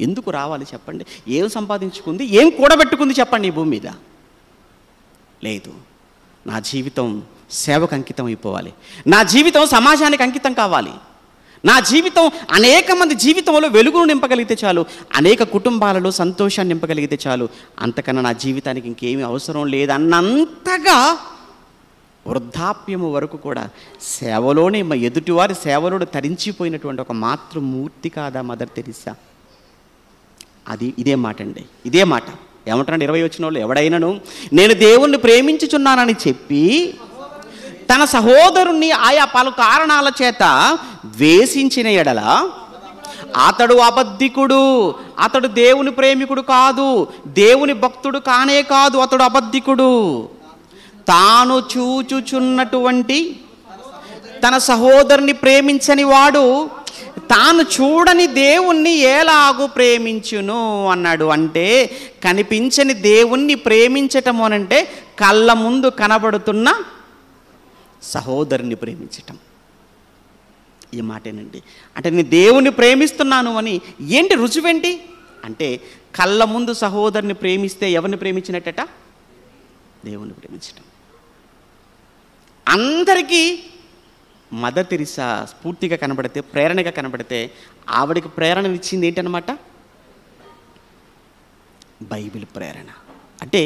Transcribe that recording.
ఎందుకు రావాలి చెప్పండి? ఏం సంపాదించుకుంది, ఏం కూడబెట్టుకుంది చెప్పండి ఈ భూమి మీద? లేదు. నా జీవితం సేవకు అంకితం అయిపోవాలి, నా జీవితం సమాజానికి అంకితం కావాలి, నా జీవితం అనేక మంది జీవితంలో వెలుగును నింపగలిగితే చాలు, అనేక కుటుంబాలలో సంతోషాన్ని నింపగలిగితే చాలు, అంతకన్నా నా జీవితానికి ఇంకేమీ అవసరం లేదన్నంతగా వృద్ధాప్యము వరకు కూడా సేవలోనే ఎదుటివారి సేవలోనే తరించిపోయినటువంటి ఒక మాతృమూర్తి కాదా మదర్ తెరీసా? ఇదే మాట అండి, ఇదే మాట. ఏమంటారండి 20 వచనంలో, ఎవడైనను నేను దేవుణ్ణి ప్రేమించుచున్నానని చెప్పి తన సహోదరుణ్ణి ఆయా పలు కారణాల చేత ద్వేషించిన ఎడల అతడు అబద్ధికుడు, అతడు దేవుని ప్రేమికుడు కాదు, దేవుని భక్తుడు కానే కాదు, అతడు అబద్ధికుడు. తాను చూచుచున్నటువంటి తన సహోదరుని ప్రేమించని వాడు తాను చూడని దేవుణ్ణి ఎలాగూ ప్రేమించును అన్నాడు. అంటే కనిపించని దేవుణ్ణి ప్రేమించటం అనంటే కళ్ళ ముందు కనబడుతున్న సహోదరుని ప్రేమించటం. ఈ మాటేనండి. అంటే నేను దేవుణ్ణి ప్రేమిస్తున్నాను అని ఏంటి రుజువేంటి అంటే, కళ్ళ ముందు సహోదరుని ప్రేమిస్తే ఎవరిని ప్రేమించినట్టట? దేవుణ్ణి ప్రేమించటం. అందరికీ మదర్ తెరీసా స్ఫూర్తిగా కనబడితే, ప్రేరణగా కనబడితే, ఆవిడకి ప్రేరణనిచ్చింది ఏంటన్నమాట? బైబిల్ ప్రేరణ. అంటే